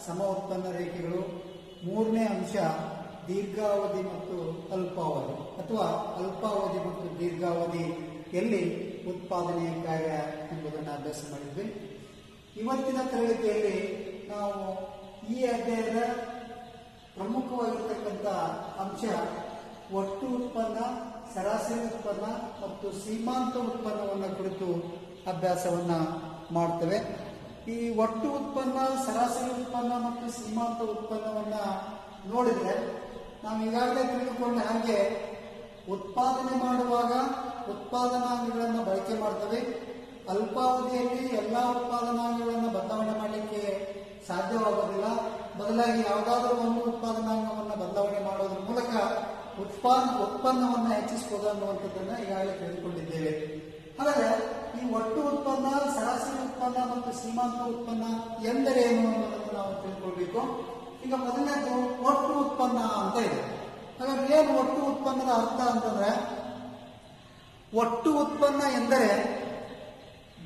ಸಮ ಉತ್ಪನ್ನ ರೇಖೆಗಳು. ಮೂರನೇ ಅಂಶ ದೀರ್ಘಾವಧಿ ಮತ್ತು ಅಲ್ಪಾವಧಿ ಅಥವಾ ಅಲ್ಪಾವಧಿ ಮತ್ತು ದೀರ್ಘಾವಧಿಯಲ್ಲಿ ಉತ್ಪಾದನೆಯ ಕಾರ್ಯ ಎಂಬುದನ್ನು ಅಭ್ಯಾಸ ಮಾಡಿದ್ವಿ. ಇವತ್ತಿನ ತರಗತಿಯಲ್ಲಿ ನಾವು ಈ ಅಧ್ಯಾಯದ ಪ್ರಮುಖವಾಗಿರ್ತಕ್ಕಂಥ ಅಂಶ ಒಟ್ಟು ಉತ್ಪನ್ನ, ಸರಾಸರಿ ಉತ್ಪನ್ನ ಮತ್ತು ಸೀಮಾಂತ ಉತ್ಪನ್ನವನ್ನು ಕುರಿತು ಅಭ್ಯಾಸವನ್ನ ಮಾಡ್ತೇವೆ. ಈ ಒಟ್ಟು ಉತ್ಪನ್ನ, ಸರಾಸರಿ ಉತ್ಪನ್ನ ಮತ್ತು ಸೀಮಾಂತ ಉತ್ಪನ್ನವನ್ನ ನೋಡಿದ್ರೆ ನಾವು ಈಗಾಗಲೇ ತಿಳಿದುಕೊಂಡ ಹಾಗೆ ಉತ್ಪಾದನೆ ಮಾಡುವಾಗ ಉತ್ಪಾದನಾಂಗಗಳನ್ನು ಬಳಕೆ ಮಾಡ್ತೇವೆ. ಅಲ್ಪಾವಧಿಯಲ್ಲಿ ಎಲ್ಲ ಉತ್ಪಾದನಾಂಗಗಳನ್ನು ಬದಲಾವಣೆ ಮಾಡಲಿಕ್ಕೆ ಸಾಧ್ಯವಾಗೋದಿಲ್ಲ. ಬದಲಾಗಿ ಯಾವುದಾದ್ರೂ ಒಂದು ಉತ್ಪಾದನಾಂಗವನ್ನು ಬದಲಾವಣೆ ಮಾಡೋದ್ರ ಮೂಲಕ ಉತ್ಪನ್ನವನ್ನು ಹೆಚ್ಚಿಸಬಹುದು ಅನ್ನುವಂಥದ್ದನ್ನು ಈಗಾಗಲೇ ತಿಳಿದುಕೊಂಡಿದ್ದೇವೆ. ಹಾಗಾದ್ರೆ ಈ ಒಟ್ಟು ಉತ್ಪನ್ನ, ಸರಾಸರಿ ಉತ್ಪನ್ನ ಮತ್ತು ಸೀಮಾಂತ ಉತ್ಪನ್ನ ಎಂದರೇನು ಅನ್ನೋದನ್ನು ನಾವು ತಿಳ್ಕೊಳ್ಬೇಕು. ಈಗ ಮೊದಲನೇದು ಒಟ್ಟು ಉತ್ಪನ್ನ ಅಂತ ಇದೆ. ಹಾಗಾದ್ರೆ ಏನು ಒಟ್ಟು ಉತ್ಪನ್ನದ ಅರ್ಥ ಅಂತಂದ್ರೆ, ಒಟ್ಟು ಉತ್ಪನ್ನ ಎಂದರೆ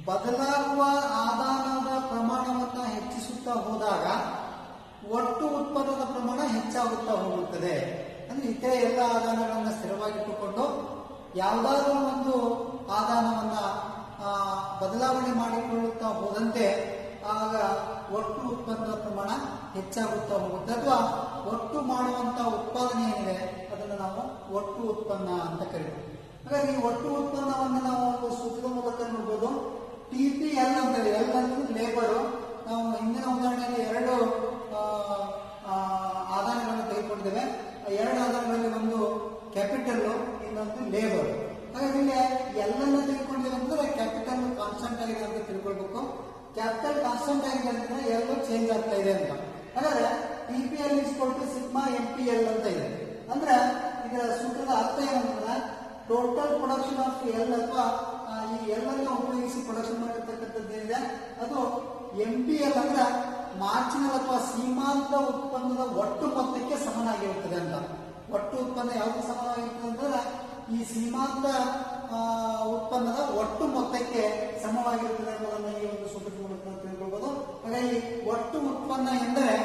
ಬದಲಾಗುವ ಆದಾನದ ಪ್ರಮಾಣವನ್ನ ಹೆಚ್ಚಿಸುತ್ತಾ ಹೋದಾಗ ಒಟ್ಟು ಉತ್ಪನ್ನದ ಪ್ರಮಾಣ ಹೆಚ್ಚಾಗುತ್ತಾ ಹೋಗುತ್ತದೆ. ಅಂದ್ರೆ ಇತರೆ ಎಲ್ಲ ಆದಾನಗಳನ್ನ ಸ್ಥಿರವಾಗಿಟ್ಟುಕೊಂಡು ಯಾವುದಾದ್ರೂ ಒಂದು ಆದಾನವನ್ನ ಬದಲಾವಣೆ ಮಾಡಿಕೊಳ್ಳುತ್ತಾ ಹೋದಂತೆ ಆಗ ಒಟ್ಟು ಉತ್ಪನ್ನದ ಪ್ರಮಾಣ ಹೆಚ್ಚಾಗುತ್ತಾ ಹೋಗುತ್ತೆ. ಅಥವಾ ಒಟ್ಟು ಮಾಡುವಂತ ಉತ್ಪಾದನೆ ಏನಿದೆ ಅದನ್ನು ನಾವು ಒಟ್ಟು ಉತ್ಪನ್ನ ಅಂತ ಕರೀತೀವಿ. ಹಾಗಾಗಿ ಈ ಒಟ್ಟು ಉತ್ಪನ್ನವನ್ನು ನಾವು ಒಂದು ಸೂತ್ರದ ಮೂಲಕ ನೋಡ್ಬೋದು. TPL ಅಂತ ಹೇಳಿ, ಎಲ್ ಅಂದ್ರೆ ಲೇಬರು. ನಾವು ಹಿಂದಿನ ಉದಾಹರಣೆಯಲ್ಲಿ ಎರಡು ಆದಾನಗಳನ್ನು ತೆಗೆದುಕೊಂಡಿದ್ದೇವೆ. ಎರಡು ಆದಾನಗಳಲ್ಲಿ ಒಂದು ಕ್ಯಾಪಿಟಲ್, ಇನ್ನೊಂದು ಲೇಬರ್. ಹಾಗಾಗಿ ಇಲ್ಲಿ ಎಲ್ಲನ್ನು ತೆಗೆದುಕೊಂಡಿದ್ದೇವೆ ಅಂದ್ರೆ ಕ್ಯಾಪಿಟಲ್ ಕಾನ್ಸ್ಟೆಂಟ್ ಆಗಿದೆ ಅಂತ ತಿಳ್ಕೊಳ್ಬೇಕು. ಕ್ಯಾಪಿಟಲ್ ಕಾನ್ಸ್ಟೆಂಟ್ ಆಗಿದೆ ಅಂದ್ರೆ ಎಲ್ಲೂ ಚೇಂಜ್ ಆಗ್ತಾ ಇದೆ ಅಂತ. ಹಾಗಾದ್ರೆ TPL ಸಿಗ್ಮಾ MPL ಅಂತ ಇದೆ. ಅಂದ್ರೆ ಇದರ ಸೂತ್ರದ ಅರ್ಥ ಏನಂತಂದ್ರೆ ಟೋಟಲ್ ಪ್ರೊಡಕ್ಷನ್ ಆಫ್ ಎಲ್ ಅಥವಾ ಈ ಎಲ್ಲನ್ನು ಉಪಯೋಗಿಸಿ ಪ್ರೊಡಕ್ಷನ್ ಮಾಡಿರ್ತಕ್ಕಂಥದ್ದು ಏನಿದೆ ಅದು MPL ಅಂದ್ರೆ ಮಾರ್ಜಿನಲ್ ಅಥವಾ ಸೀಮಾಂತ ಉತ್ಪನ್ನದ ಒಟ್ಟು ಮೊತ್ತಕ್ಕೆ ಸಮನಾಗಿರುತ್ತದೆ ಅಂತ. ಒಟ್ಟು ಉತ್ಪನ್ನ ಯಾವುದು ಸಮವಾಗಿರ್ತದೆ ಅಂತಂದ್ರೆ ಈ ಸೀಮಾಂತ ಉತ್ಪನ್ನದ ಒಟ್ಟು ಮೊತ್ತಕ್ಕೆ ಸಮವಾಗಿರುತ್ತದೆ ಅನ್ನೋದನ್ನ ಈ ಒಂದು ಸೂತ್ರದ ಮೂಲಕ ತಿಳ್ಕೊಳ್ಬಹುದು. ಹಾಗಾಗಿ ಒಟ್ಟು ಉತ್ಪನ್ನ ಎಂದರೆ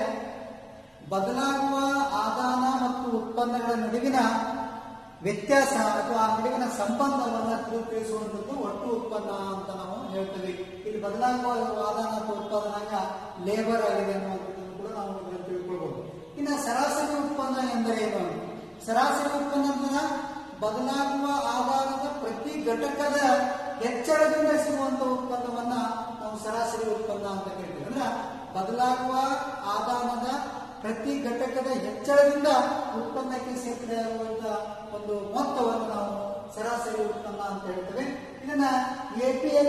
ಬದಲಾಗುವ ಆದಾನ ಮತ್ತು ಉತ್ಪನ್ನಗಳ ನಡುವಿನ ವ್ಯತ್ಯಾಸ ಅಥವಾ ಆ ನಡುವಿನ ಸಂಬಂಧವನ್ನು ತಿಳಿಸುವಂಥದ್ದು ಒಟ್ಟು ಉತ್ಪನ್ನ ಅಂತ ನಾವು ಹೇಳ್ತೇವೆ. ಇಲ್ಲಿ ಬದಲಾಗುವ ಆದಾನ ಅಥವಾ ಉತ್ಪಾದನಾಂಗ ಲೇಬರ್ ಆಗಿದೆ ಅನ್ನುವಂಥದ್ದನ್ನು ಕೂಡ ನಾವು ತಿಳ್ಕೊಳ್ಬಹುದು. ಇನ್ನು ಸರಾಸರಿ ಉತ್ಪನ್ನ ಎಂದರೆ ಏನು? ಸರಾಸರಿ ಉತ್ಪನ್ನ ಅಂದ್ರೆ ಬದಲಾಗುವ ಆದಾನದ ಪ್ರತಿ ಘಟಕದ ಹೆಚ್ಚಳದಿಂದ ಸಿಗುವಂತ ಉತ್ಪನ್ನವನ್ನ ನಾವು ಸರಾಸರಿ ಉತ್ಪನ್ನ ಅಂತ ಕರಿತೀವಿ. ಅಂದ್ರೆ ಬದಲಾಗುವ ಆದಾನದ ಪ್ರತಿ ಘಟಕದ ಹೆಚ್ಚಳದಿಂದ ಉತ್ಪನ್ನಕ್ಕೆ ಸೇರ್ಪಡೆಯಾಗುವಂತ ಒಂದು ಮೊತ್ತವನ್ನು ನಾವು ಸರಾಸರಿ ಉತ್ಪನ್ನ ಅಂತ ಹೇಳ್ತೇವೆ. ಇದನ್ನ APL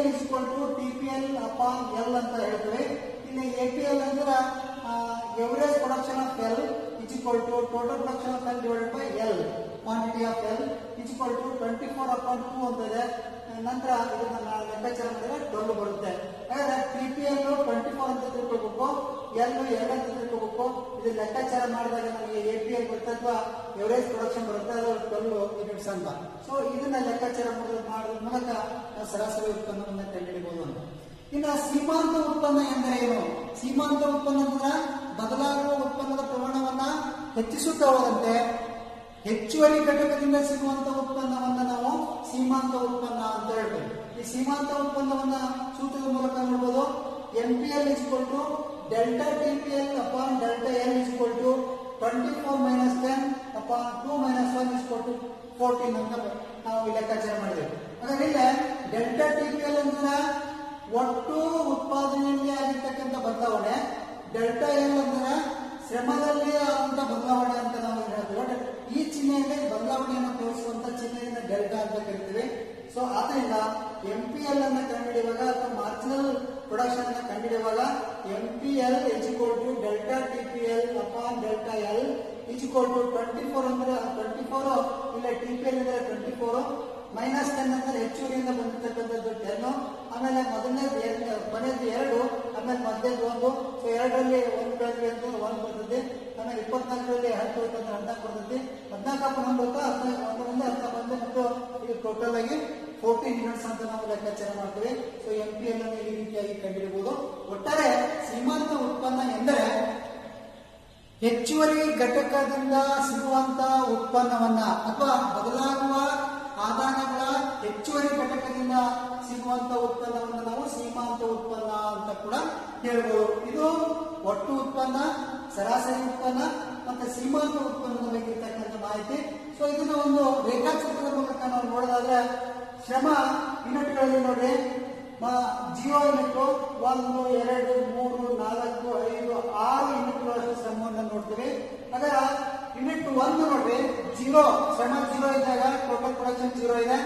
TPL ಅಪಾನ್ L ಅಂತ ಹೇಳ್ತೇವೆ. ಇಲ್ಲಿ APL ಅಂದ್ರೆ average production of L is equal to total production of L divided by L. Quantity of L is equal to 24/2 ಅಂತ ಇದೆ. ನಂತರ ಇದನ್ನ ಲೆಕ್ಕಾಚಾರ ಮಾಡಿದ್ರೆ 12 ಬರುತ್ತೆ. ಹಾಗಾದ್ರೆ TPL 24 ಅಂತ ತಿಳ್ಕೊಳ್ಬೇಕು, L 2 ಅಂತ ತಿಳ್ಕೊಳ್ಬೇಕು. ಇದು ಲೆಕ್ಕಾಚಾರ ಮಾಡಿದಾಗ ನಮಗೆ APL ಬರುತ್ತೆ ಅಥವಾ ಎವರೇಜ್ ಪ್ರೊಡಕ್ಷನ್ ಬರುತ್ತೆ, ಅದು 12 ಯೂನಿಟ್ಸ್ ಅಂತ. ಸೊ ಇದನ್ನ ಲೆಕ್ಕಾಚಾರ ಮಾಡೋದ್ರ ಮೂಲಕ ನಾವು ಸರಾಸರಿ ಉತ್ಪನ್ನವನ್ನು ಕಂಡುಹಿಡಿಯಬಹುದು ಅಂತ. ಇನ್ನು ಸೀಮಾಂತ ಉತ್ಪನ್ನ ಎಂದರೆ ಏನು? ಸೀಮಾಂತ ಉತ್ಪನ್ನ ಅಂದ್ರೆ ಬದಲಾಗುವ ಉತ್ಪನ್ನದ ಪ್ರಮಾಣವನ್ನ ಹೆಚ್ಚಿಸುತ್ತಾ ಹೋದಂತೆ ಹೆಚ್ಚುವರಿ ಘಟಕದಿಂದ ಸಿಗುವಂತ ಉತ್ಪನ್ನವನ್ನ ನಾವು ಸೀಮಾಂತ ಉತ್ಪನ್ನ ಅಂತ ಹೇಳ್ತೇವೆ. ಈ ಸೀಮಾಂತ ಉತ್ಪನ್ನವನ್ನ ಸೂತ್ರದ ಮೂಲಕ ನೋಡಬಹುದು. MPL delta TPL upon delta L 24 - 10 upon 2 - 1 14 ಅಂತ ನಾವು ಲೆಕ್ಕಾಚಾರ ಮಾಡಿದ್ದೇವೆ. ಹಾಗಾಗಿ ಇಲ್ಲಿ ಡೆಲ್ಟಾ TPL ಅಂದ್ರೆ ಒಟ್ಟು ಉತ್ಪಾದನೆಯಲ್ಲಿ ಆಗಿರ್ತಕ್ಕಂಥ ಬದಲಾವಣೆ, ಡೆಲ್ಟಾ L ಅಂದ್ರೆ ಶ್ರಮದಲ್ಲಿ ಆದಂತ ಬದಲಾವಣೆ ಅಂತ ನಾವು ಹೇಳ್ತೇವೆ. ಈ ಚಿಹ್ನೆಯಲ್ಲಿ ಬದಲಾವಣೆಯನ್ನು ತೋರಿಸುವಂತ ಚಿಹ್ನೆಯನ್ನು ಡೆಲ್ಟಾ ಅಂತ ಕರಿತೀವಿ. ಸೊ ಆದ್ದರಿಂದ MPL ಅನ್ನು ಕಂಡುಹಿಡಿಯುವಾಗ ಅಥವಾ ಮಾರ್ಜಿನಲ್ ಪ್ರೊಡಕ್ಷನ್ ಅನ್ನು ಕಂಡುಹಿಡಿಯುವಾಗ MPL delta TPL upon delta L 24 ಅಂದ್ರೆ 24, ಇಲ್ಲ TPL ಅಂದ್ರೆ 24 ಮೈನಸ್ 10 ಅಂದ್ರೆ ಹೆಚ್ಚುವರಿಯಿಂದ ಬಂದಿರತಕ್ಕಂಥದ್ದು 10, ಆಮೇಲೆ ಮೊದಲನೇದು ಕೊನೆಯದು 2, ಆಮೇಲೆ ಮಧ್ಯದ 1. ಸೊ 2ರಲ್ಲಿ 1 ಬೆಳೆದ್ವಿ ಅಂತ 1 ಬರ್ತದೆ. ಆಮೇಲೆ 24ರಲ್ಲಿ 10 ಅಂತಂದ್ರೆ 14 ಬರ್ತದೆ. 14 ಬರುತ್ತೆ, 11 ಬಂದು ಮತ್ತು ಇದು ಟೋಟಲ್ ಆಗಿ 14 ಯೂನಿಟ್ಸ್ ಅಂತ ನಾವು ಲೆಕ್ಕಾಚಾರ ಮಾಡ್ತೀವಿ. ಸೊ MPL ಅನ್ನು ಈ ರೀತಿಯಾಗಿ ಕಂಡುಹಿಡಿಯಬಹುದು. ಒಟ್ಟಾರೆ ಸೀಮಾಂತ ಉತ್ಪನ್ನ ಎಂದರೆ ಹೆಚ್ಚುವರಿ ಘಟಕದಿಂದ ಸಿಗುವಂತ ಉತ್ಪನ್ನವನ್ನ ಅಥವಾ ಬದಲಾಗುವ ಆದಾಯಗಳ ಹೆಚ್ಚುವರಿ ಘಟಕದಿಂದ ಸಿಗುವಂತ ಉತ್ಪನ್ನವನ್ನು ನಾವು ಸೀಮಾಂತ ಉತ್ಪನ್ನ ಅಂತ ಕೂಡ ಹೇಳ್ಬೋದು. ಇದು ಒಟ್ಟು ಉತ್ಪನ್ನ, ಸರಾಸರಿ ಉತ್ಪನ್ನ ಮತ್ತೆ ಸೀಮಾಂತ ಉತ್ಪನ್ನದ ಬಗ್ಗೆ ಇರ್ತಕ್ಕಂಥ ಮಾಹಿತಿ. ಸೊ ಇದನ್ನ ಒಂದು ರೇಖಾಚಿತ್ರದ ಮೂಲಕ ನಾವು ನೋಡೋದಾದ್ರೆ ಶ್ರಮ ಯೂನಿಟ್ಗಳಲ್ಲಿ ನೋಡ್ರಿ, 0 ಯೂನಿಟ್ 1 2 3 4 5 6 ಯೂನಿಟ್ಗಳಷ್ಟು ಶ್ರಮವನ್ನು ನೋಡ್ತೀವಿ. ಅದರ ಯೂನಿಟ್ 1 ನೋಡ್ರಿ 0 ಶ್ರಮ 0 ಇದ್ದಾಗ ಟೋಟಲ್ ಪ್ರೊಡಕ್ಷನ್ 0 ಇದೆ.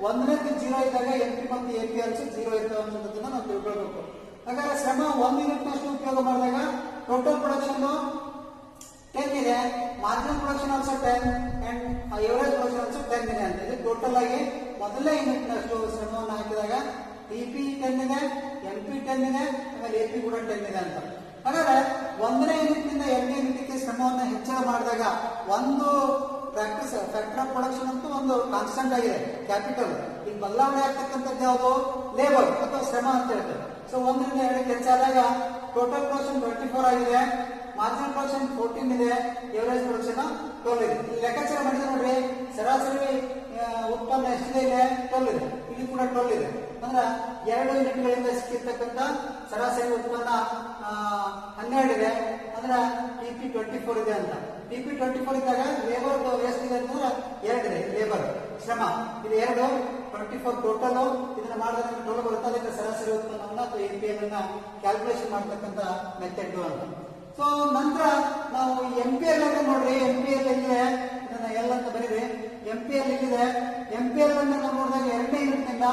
1ನೇದು 0 ಇದ್ದಾಗ ಎನ್ಪಿ ಮತ್ತು ಎಪಿ ಆಲ್ಸೋ 0 ಇರ್ತವೆ ಅನ್ನೋದನ್ನ ನಾವು ತಿಳ್ಕೊಳ್ಬೇಕು. ಹಾಗಾದ್ರೆ ಶ್ರಮ 1 ಯೂನಿಟ್ನಷ್ಟು ಉಪಯೋಗ ಮಾಡಿದಾಗ ಟೋಟಲ್ ಪ್ರೊಡಕ್ಷನ್ 10 ಇದೆ, marginal production also 10 and average production also 10 ಇದೆ ಅಂತ. ಇದು ಟೋಟಲ್ ಆಗಿ ಮೊದಲನೇ ಯೂನಿಟ್ನಷ್ಟು ಶ್ರಮವನ್ನು ಹಾಕಿದಾಗ ಟಿಪಿ 10 ಇದೆ, ಎನ್ಪಿ 10 ಇದೆ, ಆಮೇಲೆ ಎಪಿ ಕೂಡ 10 ಇದೆ ಅಂತ. ಹಾಗಾದ್ರೆ 1ನೇ ಯೂನಿಟ್ನಿಂದ 2ನೇ ಯೂನಿಟ್ಗೆ ಶ್ರಮವನ್ನು ಹೆಚ್ಚಳ ಮಾಡಿದಾಗ ಒಂದು ಫ್ಯಾಕ್ಟರ್ ಆಫ್ ಪ್ರೊಡಕ್ಷನ್ ಅಂತೂ ಒಂದು ಕಾನ್ಸ್ಟೆಂಟ್ ಆಗಿದೆ, ಕ್ಯಾಪಿಟಲ್. ಇಲ್ಲಿ ಬದಲಾವಣೆ ಆಗ್ತಕ್ಕಂಥದ್ದು ಯಾವುದು? ಲೇಬರ್ ಅಥವಾ ಶ್ರಮ ಅಂತ ಹೇಳ್ತಾರೆ. ಸೊ 1ರಿಂದ 2ಕ್ಕೆ ಹೆಚ್ಚಾದಾಗ ಟೋಟಲ್ ಪ್ರೊಡಕ್ಷನ್ 24 ಆಗಿದೆ, ಮಾರ್ಜಿನಲ್ ಪ್ರೊಡಕ್ಷನ್ 14 ಇದೆ, ಎವರೇಜ್ ಪ್ರೊಡಕ್ಷನ್ 12 ಇದೆ. ಇಲ್ಲಿ ಲೆಕ್ಕಾಚಾರ ಮಾಡಿದ್ರೆ ನೋಡ್ರಿ, ಸರಾಸರಿ ಉತ್ಪನ್ನ ಎಷ್ಟಿದೆ? ಇದೆ 12 ಇದೆ, ಇಲ್ಲಿ ಕೂಡ 12 ಇದೆ. ಅಂದ್ರೆ 2 ಯೂನಿಟ್ಗಳಿಂದ ಸಿಕ್ಕಿರ್ತಕ್ಕಂಥ ಸರಾಸರಿ ಉತ್ಪನ್ನ 12 ಇದೆ. ಅಂದ್ರೆ ಟಿಪಿ 24 ಇದೆ ಅಂತ. ಟಿಪಿ 24 ಇದ್ದಾಗ ಲೇಬರ್ ಎಷ್ಟಿದೆ ಅಂತಂದ್ರೆ 2 ಇದೆ, ಲೇಬರ್ ಶ್ರಮ ಇದು 2, 24 ಟೋಟಲ್. ಇದನ್ನ ಮಾಡಿದ್ರೆ ಟೋಟಲ್ ಬರುತ್ತೆ, ಅದಕ್ಕೆ ಸರಾಸರಿ ಉತ್ಪನ್ನವನ್ನ ಅಥವಾ ಎನ್ಪಿಎಲ್ ಅನ್ನ ಕ್ಯಾಲ್ಕುಲೇಷನ್ ಮಾಡ್ತಕ್ಕಂಥ ಮೆಥಡ್ ಅಂತ. ಸೊ ನಂತರ ನಾವು ಎಂಪಿಎಲ್ ಅನ್ನ ನೋಡ್ರಿ, ಎಂಪಿಎಲ್ ಇದೆ, ಇದನ್ನ ಎಲ್ ಅಂತ ಬರೀರಿ. ಎಂಪಿಎಲ್ ಇಲ್ಲಿದೆ. ಎಂಪಿಎಲ್ ಅನ್ನ ನಾವು ನೋಡಿದಾಗ 2ನೇ ಯೂನಿಟ್ನಿಂದ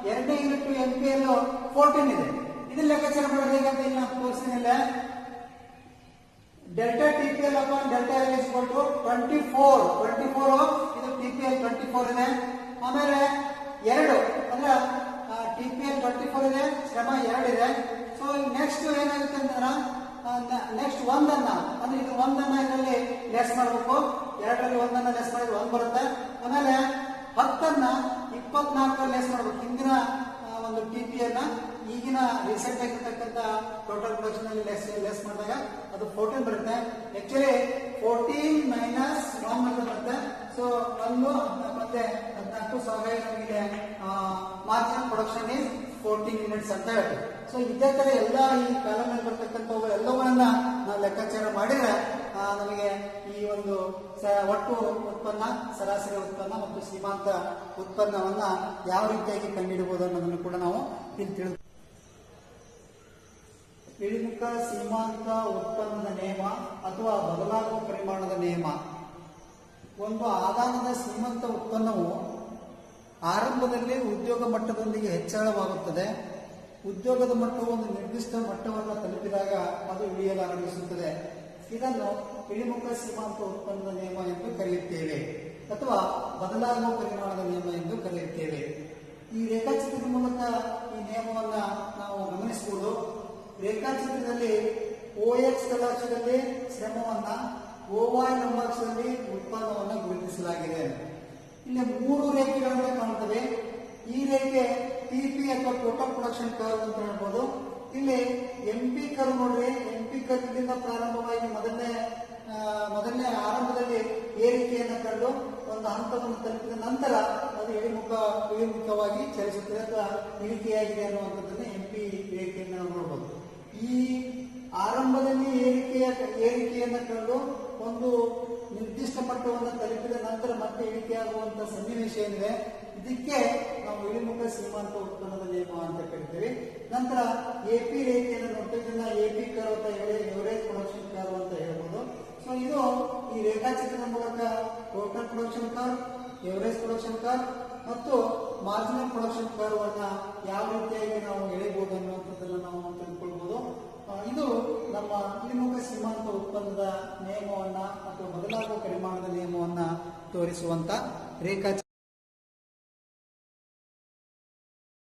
2ನೇ ಯೂನಿಟ್ ಎಂಪಿಎಲ್ 14 ಇದೆ. ಇದನ್ನ ಲೆಕ್ಕಾಚಾರ ಮಾಡೋದು ಹೇಗೆ ಅಂತ ಇಲ್ಲಿ ನಾವು ತೋರಿಸಿಲ್ಲ. Delta TPL upon delta L is equal to 24 ಇದು ಟಿಪಿಎಲ್ 24 ಇದೆ. ಆಮೇಲೆ 2 ಅಂದ್ರೆ ಟಿಪಿಎಲ್ 24 ಇದೆ, ಶ್ರಮ 2 ಇದೆ. ಸೊ ನೆಕ್ಸ್ಟ್ ಏನಾಗುತ್ತೆ ಅಂತಂದ್ರೆ ನೆಕ್ಸ್ಟ್ 1 ಅನ್ನ ಅಂದ್ರೆ ಇದು 1 ಅನ್ನ ಇದರಲ್ಲಿ ಲೆಸ್ ಮಾಡಬೇಕು. 2ರಲ್ಲಿ 1 ಅನ್ನ ಲೆಸ್ ಮಾಡಿದ್ರೆ 1 ಬರುತ್ತೆ. ಆಮೇಲೆ 10 ಅನ್ನ 24 ಲೆಸ್ ಮಾಡಬೇಕು. ಹಿಂದಿನ ಒಂದು ಟಿಪಿಎಲ್ ನ ಈಗಿನ ರೀಸೆಂಟ್ ಆಗಿರ್ತಕ್ಕಂಥ ಟೋಟಲ್ ಪ್ರೊಡಕ್ಷನ್ ಅಲ್ಲಿ ಲೆಸ್ ಮಾಡಿದಾಗ ಅದು 14 ಬರುತ್ತೆ. ಆಕ್ಚುಲಿ 14 ಮೈನಸ್ 1 ಅಂತ ಬರುತ್ತೆ. ಸೊ 1 ಮತ್ತೆ 14 ಸೊ ಹಾಗಾಗಿ ನಮಗೆ ಮಾರ್ಜಿನಲ್ ಪ್ರೊಡಕ್ಷನ್ ಇಸ್ 14 ಯೂನಿಟ್ಸ್ ಅಂತ ಹೇಳ್ತೀವಿ. ಸೊ ಇದೇ ತರ ಎಲ್ಲ ಈ ಕಾಲಮ್ ಬರ್ತಕ್ಕಂಥವು ಎಲ್ಲವನ್ನ ನಾವು ಲೆಕ್ಕಾಚಾರ ಮಾಡಿದ್ರೆ ನಮಗೆ ಈ ಒಂದು ಒಟ್ಟು ಉತ್ಪನ್ನ, ಸರಾಸರಿ ಉತ್ಪನ್ನ ಮತ್ತು ಸೀಮಾಂತ ಉತ್ಪನ್ನವನ್ನ ಯಾವ ರೀತಿಯಾಗಿ ಕಂಡುಹಿಡಬಹುದು ಅನ್ನೋದನ್ನು ಕೂಡ ನಾವು ಇಲ್ಲಿ ತಿಳಿದು. ಇಳಿಮುಖ ಸೀಮಾಂತ ಉತ್ಪನ್ನದ ನಿಯಮ ಅಥವಾ ಬದಲಾಗುವ ಪರಿಮಾಣದ ನಿಯಮ. ಒಂದು ಆದಾಯದ ಸೀಮಾಂತ ಉತ್ಪನ್ನವು ಆರಂಭದಲ್ಲಿ ಉದ್ಯೋಗ ಮಟ್ಟದೊಂದಿಗೆ ಹೆಚ್ಚಳವಾಗುತ್ತದೆ. ಉದ್ಯೋಗದ ಮಟ್ಟವು ಒಂದು ನಿರ್ದಿಷ್ಟ ಮಟ್ಟವನ್ನು ತಲುಪಿದಾಗ ಅದು ಇಳಿಯಲಾರಂಭಿಸುತ್ತದೆ. ಇದನ್ನು ಇಳಿಮುಖ ಸೀಮಾಂತ ಉತ್ಪನ್ನದ ನಿಯಮ ಎಂದು ಕರೆಯುತ್ತೇವೆ ಅಥವಾ ಬದಲಾಗುವ ಪರಿಮಾಣದ ನಿಯಮ ಎಂದು ಕರೆಯುತ್ತೇವೆ. ಈ ರೇಖಾಚಿತ್ರದ ಮೂಲಕ ಈ ನಿಯಮವನ್ನ ನಾವು ಗಮನಿಸಬಹುದು. ರೇಖಾಚಿತ್ರದಲ್ಲಿ OX ತಲಾಕ್ಷದಲ್ಲಿ ಶ್ರಮವನ್ನ, OY ಲಂಬಾಕ್ಷದಲ್ಲಿ ಉತ್ಪನ್ನವನ್ನು ಗುರುತಿಸಲಾಗಿದೆ. ಇಲ್ಲಿ 3 ರೇಖೆಗಳನ್ನು ಕಾಣುತ್ತವೆ. ಈ ರೇಖೆ ಟಿಪಿ ಅಥವಾ ಟೋಟಲ್ ಪ್ರೊಡಕ್ಷನ್ ಕರ್ವ್ ಅಂತ ಹೇಳ್ಬೋದು. ಇಲ್ಲಿ ಎಂಪಿ ಕರ್ವ್ ನೋಡ್ರಿ, ಎಂಪಿ ಕರ್ವ್ ಇಲ್ಲಿಂದ ಪ್ರಾರಂಭವಾಗಿ ಮೊದಲನೇ ಆರಂಭದಲ್ಲಿ ಏರಿಕೆಯನ್ನು ಕಂಡು ಒಂದು ಹಂತವನ್ನು ತಲುಪಿದ ನಂತರ ಅದು ಇಳಿಮುಖವಾಗಿ ಚಲಿಸುತ್ತದೆ ಅಥವಾ ಇಳಿಕೆಯಾಗಿದೆ ಅನ್ನುವಂಥದ್ದನ್ನು ಎಂಪಿ ರೇಖೆಯನ್ನು ನಾವು ನೋಡಬಹುದು. ಈ ಆರಂಭದಲ್ಲಿ ಏರಿಕೆಯನ್ನು ಕಂಡು ಒಂದು ನಿರ್ದಿಷ್ಟ ಮಟ್ಟವನ್ನು ತಲುಪಿದ ನಂತರ ಮತ್ತೆ ಇಳಿಕೆಯಾಗುವಂತಹ ಸನ್ನಿವೇಶ ಏನಿದೆ, ಇದಕ್ಕೆ ನಾವು ಇಳಿಮುಖ ಸೀಮಾಂತ ಉತ್ಪನ್ನದ ನಿಯಮ ಅಂತ ಕರಿತೀವಿ. ನಂತರ ಎಪಿ ರೇಖೆಯನ್ನು ನೋಡ್ತೀವಿ. ಇದನ್ನ ಎಪಿ ಕರ್ವ್ ಅಥವಾ ಎವರೇಜ್ ಪ್ರೊಡಕ್ಷನ್ ಕರ್ವ್ ಅಂತ ಹೇಳ್ಬೋದು. ಸೊ ಇದು ಈ ರೇಖಾಚಿತ್ರದ ಮೂಲಕ total production curve, average production curve ಮತ್ತು ಮಾರ್ಜಿನಲ್ ಪ್ರೊಡಕ್ಷನ್ ಕರ್ವ್ ಅನ್ನ ಯಾವ ರೀತಿಯಾಗಿ ನಾವು ಎಳೆಯಬಹುದು ಅನ್ನುವಂಥದ್ದನ್ನು ನಾವು ತಿಳ್ಕೊಳ್ಬಹುದು. ಇದು ನಮ್ಮ ಇಳಿಮುಖ ಸೀಮಾಂತ ಉತ್ಪನ್ನದ ನಿಯಮವನ್ನ ಅಥವಾ ಬದಲಾಗುವ ಪರಿಮಾಣದ ನಿಯಮವನ್ನ ತೋರಿಸುವಂತ ರೇಖಾಚಿತ್ರ.